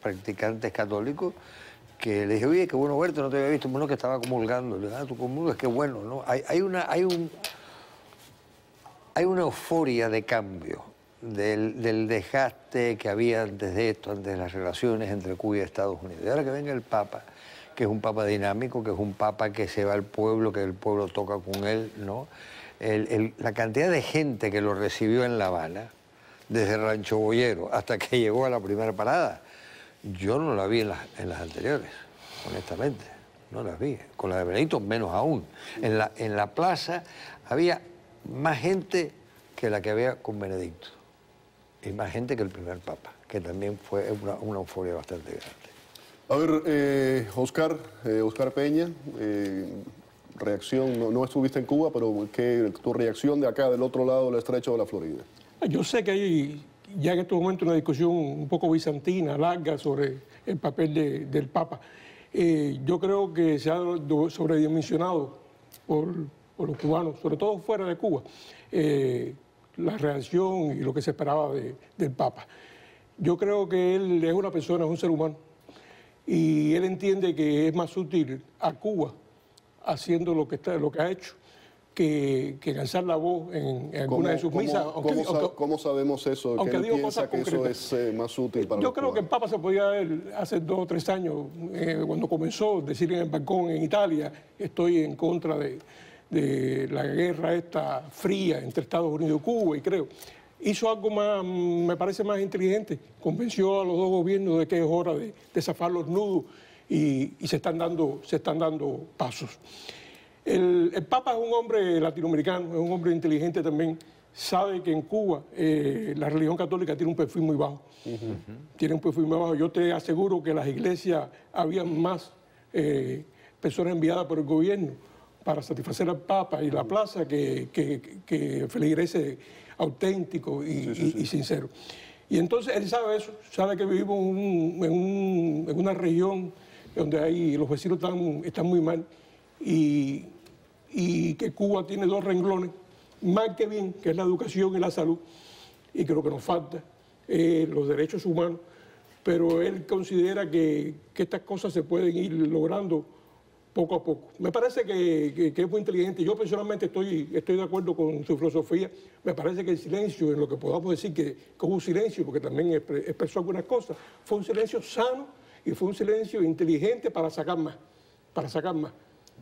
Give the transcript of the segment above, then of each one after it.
practicantes católicos, que le dije, oye, qué bueno verte, no te había visto, uno que estaba comulgando. Le dije, ah, tú comulgas, qué bueno, ¿no? Hay una euforia de cambio del desgaste que había antes de esto, antes de las relaciones entre Cuba y Estados Unidos. Y ahora que venga el Papa, que es un Papa dinámico, que es un Papa que se va al pueblo, que el pueblo toca con él, ¿no? La cantidad de gente que lo recibió en La Habana, desde Rancho Boyero hasta que llegó a la primera parada, yo no la vi en las anteriores, honestamente. No las vi. Con la de Benedicto, menos aún. En la plaza había más gente que la que había con Benedicto. Y más gente que el primer Papa, que también fue una euforia bastante grande. A ver, Oscar Peña, reacción, no estuviste en Cuba, pero tu reacción de acá, del otro lado del estrecho de la Florida. Yo sé que hay ya en estos momentos una discusión un poco bizantina, larga, sobre el papel del Papa. Yo creo que se ha sobredimensionado por los cubanos, sobre todo fuera de Cuba, la reacción y lo que se esperaba del Papa. Yo creo que él es una persona, es un ser humano, y él entiende que es más útil a Cuba haciendo lo que ha hecho que alzar la voz en alguna de sus misas. ¿Cómo sabemos eso? Aunque ¿Él digo piensa cosas que concretas. eso es más útil para Yo los creo que el cubanos? Papa se podía ver hace 2 o 3 años, cuando comenzó, decir en el balcón en Italia, estoy en contra de la guerra esta fría entre Estados Unidos y Cuba, y creo. Hizo algo más, me parece más inteligente, convenció a los dos gobiernos de que es hora de zafar los nudos y se están dando pasos. El Papa es un hombre latinoamericano, es un hombre inteligente también, sabe que en Cuba la religión católica tiene un perfil muy bajo. Tiene un perfil muy bajo. Yo te aseguro que en las iglesias había más personas enviadas por el gobierno para satisfacer al Papa y la plaza que feligreses auténticos y sinceros. Y entonces él sabe eso, sabe que vivimos en una región donde los vecinos están muy mal y que Cuba tiene 2 renglones, mal que bien, que es la educación y la salud, y que lo que nos falta es los derechos humanos, pero él considera que estas cosas se pueden ir logrando poco a poco. Me parece que es muy inteligente. Yo personalmente estoy de acuerdo con su filosofía. Me parece que el silencio, en lo que podamos decir que hubo un silencio, porque también expresó algunas cosas, fue un silencio sano y fue un silencio inteligente para sacar más,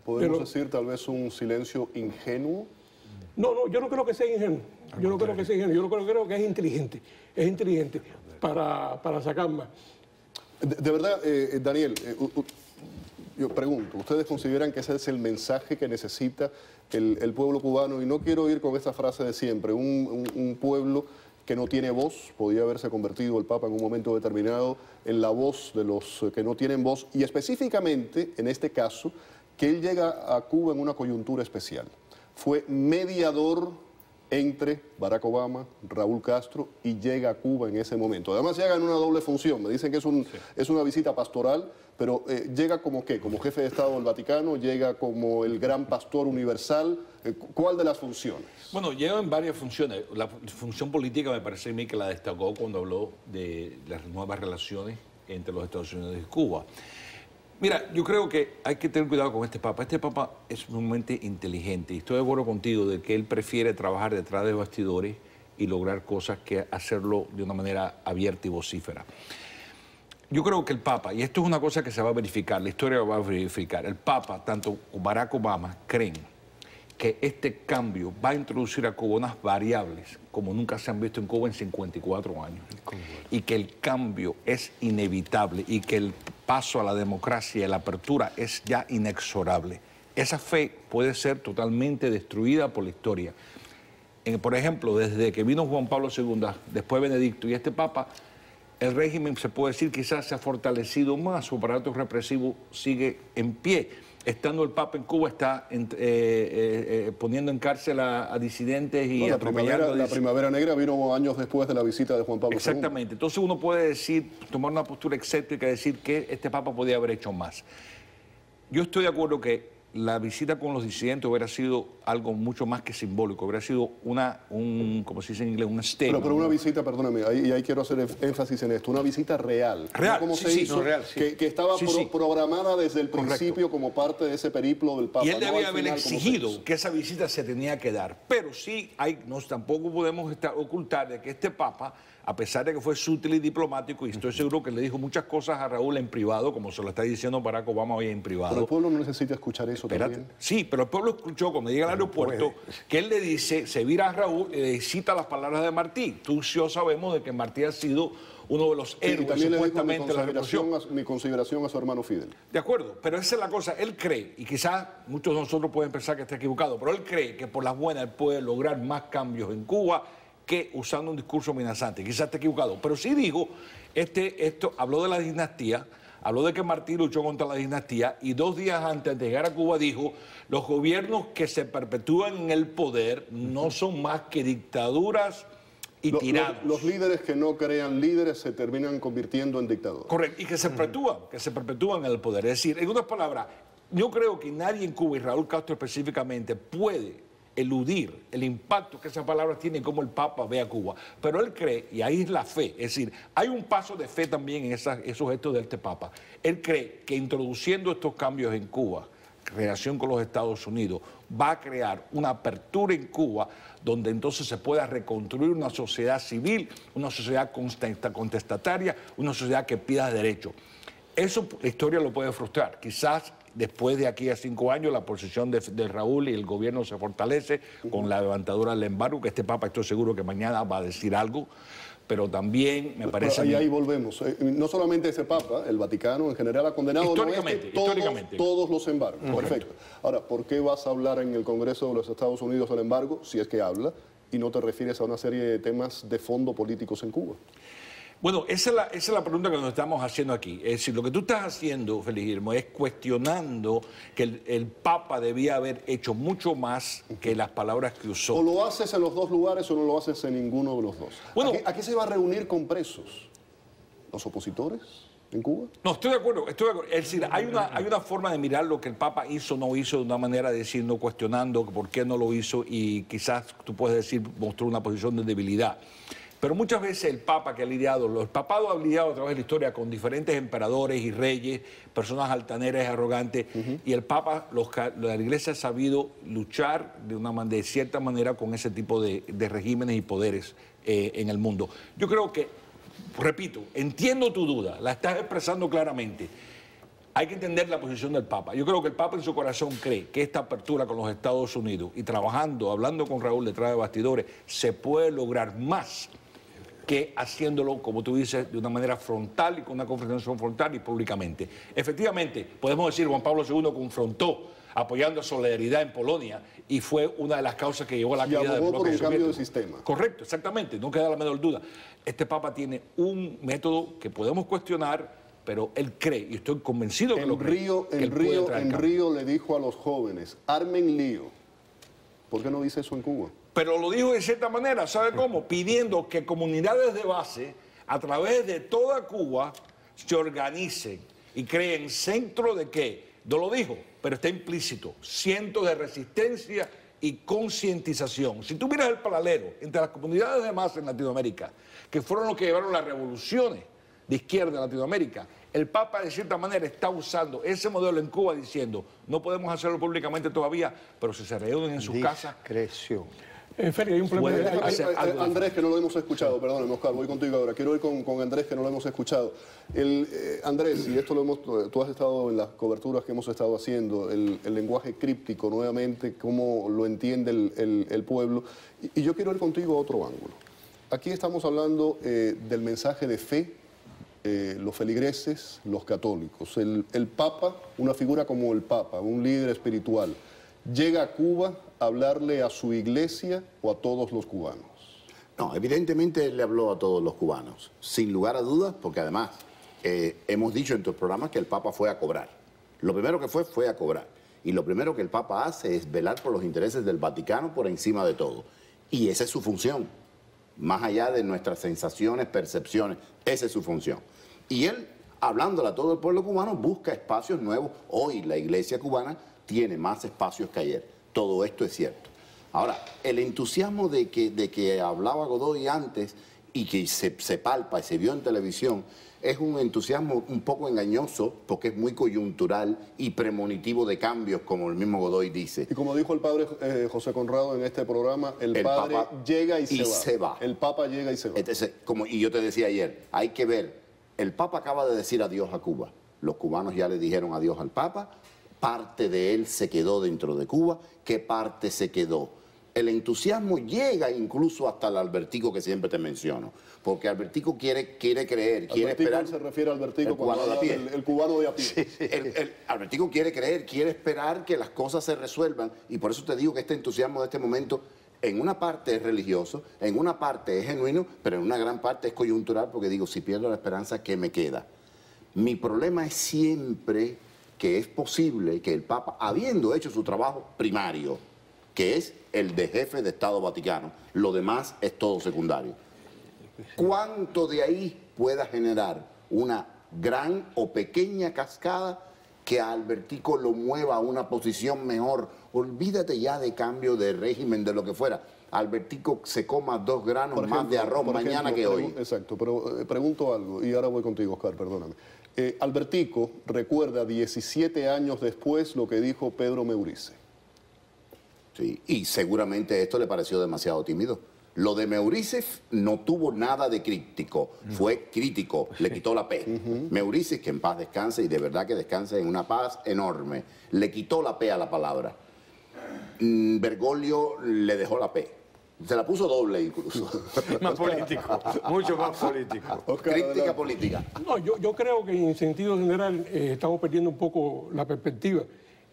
¿Podemos decir tal vez un silencio ingenuo? No, yo no creo que sea ingenuo. Yo creo que es inteligente para sacar más. De verdad, Daniel, yo pregunto, ¿ustedes consideran que ese es el mensaje que necesita el pueblo cubano? Y no quiero ir con esta frase de siempre, un pueblo que no tiene voz. Podía haberse convertido el Papa en un momento determinado en la voz de los que no tienen voz, y específicamente, en este caso, que él llega a Cuba en una coyuntura especial. Fue mediador entre Barack Obama, Raúl Castro, y llega a Cuba en ese momento. Además llega en una doble función. Me dicen que es una visita pastoral, pero llega como ¿qué? Como jefe de Estado del Vaticano, llega como el gran pastor universal. ¿Cuál de las funciones? Bueno, llega en varias funciones. La función política me parece a mí que la destacó cuando habló de las nuevas relaciones entre los Estados Unidos y Cuba. Mira, yo creo que hay que tener cuidado con este Papa. Este Papa es sumamente inteligente y estoy de acuerdo contigo de que él prefiere trabajar detrás de bastidores y lograr cosas que hacerlo de una manera abierta y vocífera. Yo creo que el Papa, y esto es una cosa que se va a verificar, la historia lo va a verificar, el Papa, tanto Barack Obama, creen que este cambio va a introducir a Cuba unas variables como nunca se han visto en Cuba en 54 años. Y que el cambio es inevitable y que el paso a la democracia y a la apertura es ya inexorable. Esa fe puede ser totalmente destruida por la historia. Por ejemplo, desde que vino Juan Pablo II, después Benedicto y este Papa, el régimen, se puede decir, quizás se ha fortalecido más, su aparato represivo sigue en pie. Estando el Papa en Cuba, está poniendo en cárcel a disidentes y atropellando. La Primavera Negra vino años después de la visita de Juan Pablo II. Exactamente. Entonces uno puede decir, tomar una postura escéptica y decir que este Papa podía haber hecho más. Yo estoy de acuerdo que la visita con los disidentes hubiera sido algo mucho más que simbólico, hubiera sido como se dice en inglés, un statement. Pero una visita, perdóname, ahí quiero hacer énfasis en esto, una visita real. Real, ¿no? Como sí, se sí, hizo, no, real, sí. que estaba programada desde el principio como parte de ese periplo del Papa. Y él debía no haber final, exigido que esa visita se tenía que dar. Pero sí, tampoco podemos ocultar de que este Papa, a pesar de que fue sutil y diplomático, y estoy seguro que le dijo muchas cosas a Raúl en privado, como se lo está diciendo Barack Obama hoy en privado. Pero el pueblo no necesita escuchar eso también. Sí, pero el pueblo escuchó cuando llega al aeropuerto que él le dice, se vira a Raúl y le cita las palabras de Martí. Tú y yo sabemos de que Martí ha sido uno de los héroes, y también supuestamente, de la revolución. revolución. Mi consideración a su hermano Fidel. De acuerdo, pero esa es la cosa. Él cree, y quizás muchos de nosotros pueden pensar que está equivocado, pero él cree que por las buenas él puede lograr más cambios en Cuba que usando un discurso amenazante. Quizás esté equivocado, pero sí dijo, habló de la dinastía, habló de que Martí luchó contra la dinastía y 2 días antes de llegar a Cuba dijo, los gobiernos que se perpetúan en el poder no son más que dictaduras y tiranos. Los líderes que no crean líderes se terminan convirtiendo en dictadores. Correcto, y que se perpetúan en el poder. Es decir, en otras palabras, yo creo que nadie en Cuba, y Raúl Castro específicamente, puede eludir el impacto que esas palabras tienen y cómo el Papa ve a Cuba. Pero él cree, y ahí es la fe, es decir, hay un paso de fe también en esos gestos de este Papa. Él cree que introduciendo estos cambios en Cuba, en relación con los Estados Unidos, va a crear una apertura en Cuba donde entonces se pueda reconstruir una sociedad civil, una sociedad contestataria, una sociedad que pida derechos. Eso la historia lo puede frustrar. Quizás después de aquí a 5 años la posición de Raúl y el gobierno se fortalece con la levantadura del embargo, que este Papa estoy seguro que mañana va a decir algo, pero también me parece... Ahí volvemos. No solamente ese Papa, el Vaticano en general ha condenado históricamente todos los embargos. Perfecto. Ahora, ¿por qué vas a hablar en el Congreso de los Estados Unidos del embargo, si es que habla, y no te refieres a una serie de temas de fondo políticos en Cuba? Bueno, esa es la pregunta que nos estamos haciendo aquí. Es decir, lo que tú estás haciendo, Félix Guillermo, es cuestionando que el Papa debía haber hecho mucho más que las palabras que usó. O lo haces en los 2 lugares o no lo haces en ninguno de los 2. Bueno, ¿Aquí se va a reunir con presos? ¿Los opositores en Cuba? No, estoy de acuerdo. Es decir, hay una forma de mirar lo que el Papa hizo o no hizo de una manera de decir, no cuestionando por qué no lo hizo y quizás tú puedes decir, mostró una posición de debilidad. Pero muchas veces el Papa que ha lidiado, los papados han lidiado a través de la historia con diferentes emperadores y reyes, personas altaneras y arrogantes, y el Papa, la Iglesia ha sabido luchar de cierta manera con ese tipo de regímenes y poderes en el mundo. Yo creo que, repito, entiendo tu duda, la estás expresando claramente. Hay que entender la posición del Papa. Yo creo que el Papa en su corazón cree que esta apertura con los Estados Unidos y trabajando, hablando con Raúl detrás de bastidores, se puede lograr más que haciéndolo, como tú dices, de una manera frontal y con una confrontación frontal y públicamente. Efectivamente, podemos decir Juan Pablo II confrontó apoyando a Solidaridad en Polonia y fue una de las causas que llevó a la caída del bloque por un soviético. cambio de sistema. Correcto, exactamente, no queda la menor duda. Este Papa tiene un método que podemos cuestionar, pero él cree, y estoy convencido que lo cree. En Río le dijo a los jóvenes, armen lío. ¿Por qué no dice eso en Cuba? Pero lo dijo de cierta manera, ¿sabe cómo? Pidiendo que comunidades de base, a través de toda Cuba, se organicen y creen centro de qué. No lo dijo, pero está implícito. Cientos de resistencia y concientización. Si tú miras el paralelo entre las comunidades de base en Latinoamérica, que fueron los que llevaron las revoluciones de izquierda en Latinoamérica, el Papa de cierta manera está usando ese modelo en Cuba diciendo, no podemos hacerlo públicamente todavía, pero si se reúnen en sus casas... Discreción. Hay un problema. Andrés, que no lo hemos escuchado, perdóname, Oscar, voy contigo ahora. Quiero ir con Andrés, que no lo hemos escuchado. Andrés, y esto tú has estado en las coberturas que hemos estado haciendo, el lenguaje críptico nuevamente, cómo lo entiende el pueblo. Y yo quiero ir contigo a otro ángulo. Aquí estamos hablando del mensaje de fe, los feligreses, los católicos. El Papa, una figura como el Papa, un líder espiritual, llega a Cuba a hablarle a su iglesia o a todos los cubanos. No, evidentemente él le habló a todos los cubanos, sin lugar a dudas, porque además hemos dicho en tus programas que el Papa fue a cobrar. Lo primero que fue a cobrar. Y lo primero que el Papa hace es velar por los intereses del Vaticano por encima de todo. Y esa es su función. Más allá de nuestras sensaciones, percepciones, esa es su función. Y él, hablándole a todo el pueblo cubano, busca espacios nuevos. Hoy la iglesia cubana tiene más espacios que ayer. Todo esto es cierto. Ahora, el entusiasmo de que hablaba Godoy antes y que se palpa y se vio en televisión, es un entusiasmo un poco engañoso porque es muy coyuntural y premonitivo de cambios, como el mismo Godoy dice. Y como dijo el padre José Conrado en este programa, el padre Papa llega y se va. El Papa llega y se va. Entonces, y yo te decía ayer, hay que ver, el Papa acaba de decir adiós a Cuba. Los cubanos ya le dijeron adiós al Papa, parte de él se quedó dentro de Cuba, ¿qué parte se quedó? El entusiasmo llega incluso hasta el Albertico que siempre te menciono, porque Albertico quiere creer, quiere esperar. Se refiere a Albertico el cubano de a pie. El cubano de a pie. Sí. Albertico quiere creer, quiere esperar que las cosas se resuelvan, y por eso te digo que este entusiasmo de este momento, en una parte es religioso, en una parte es genuino, pero en una gran parte es coyuntural, porque digo, si pierdo la esperanza, ¿qué me queda? Mi problema es siempre que es posible que el Papa, habiendo hecho su trabajo primario, que es el de jefe de Estado Vaticano, lo demás es todo secundario. ¿Cuánto de ahí pueda generar una gran o pequeña cascada que a Albertico lo mueva a una posición mejor? Olvídate ya de cambio de régimen, de lo que fuera. Albertico se coma 2 granos más de arroz mañana que hoy. Exacto, pero pregunto algo, y ahora voy contigo, Oscar, perdóname. Albertico recuerda 17 años después lo que dijo Pedro Meurice. Sí, y seguramente esto le pareció demasiado tímido. Lo de Meurice no tuvo nada de crítico, fue crítico, le quitó la P. Meurice, que en paz descanse, y de verdad que descanse en una paz enorme, le quitó la P a la palabra. Bergoglio le dejó la P. Se la puso doble incluso. Más político, mucho más político. Oscar, Crítica adelante. política. No, yo creo que en sentido general estamos perdiendo un poco la perspectiva,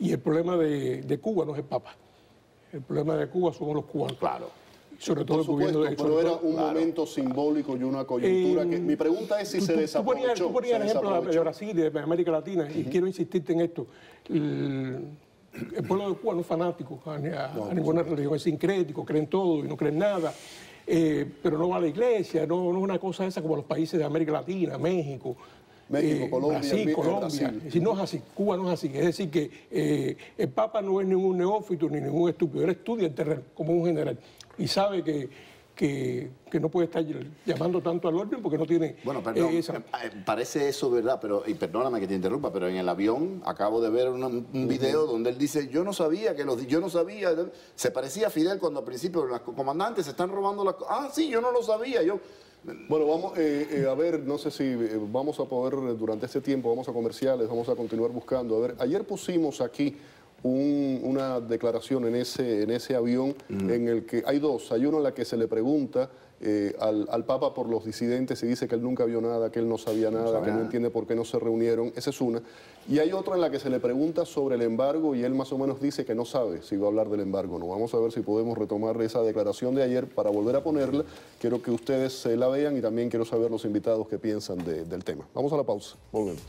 y el problema de Cuba no es el Papa. El problema de Cuba son los cubanos. Claro. Sobre todo Por el gobierno supuesto, pero era un momento simbólico y una coyuntura que... Mi pregunta es si se desaprovechó. Tú ponías el ejemplo de desaprovechó. Brasil y de América Latina, y quiero insistirte en esto. El pueblo de Cuba no es fanático a ninguna religión, es sincrético, cree en todo y no cree en nada, pero no va a la iglesia, no es una cosa esa como los países de América Latina, México, Colombia, Brasil, Colombia. Brasil. Es decir, no es así, Cuba no es así. Es decir, que el Papa no es ningún neófito ni ningún estúpido, él estudia el terreno como un general y sabe que no puede estar llamando tanto al orden porque no tiene... Bueno, perdón, esa... parece eso, ¿verdad? Pero, y perdóname que te interrumpa, pero en el avión acabo de ver un video donde él dice, yo no sabía yo no sabía. Se parecía a Fidel cuando al principio los comandantes se están robando las cosas. Ah, sí, yo no lo sabía, Bueno, vamos a ver, no sé si vamos a poder, durante este tiempo, vamos a comerciales, vamos a continuar buscando. A ver, ayer pusimos aquí una declaración en ese avión en el que hay dos. Hay uno en la que se le pregunta al Papa por los disidentes y dice que él nunca vio nada, que él no sabía nada, que no entiende por qué no se reunieron. Esa es una. Y hay otra en la que se le pregunta sobre el embargo y él más o menos dice que no sabe si va a hablar del embargo o no. Vamos a ver si podemos retomar esa declaración de ayer para volver a ponerla. Quiero que ustedes la vean y también quiero saber los invitados qué piensan del tema. Vamos a la pausa. Volvemos.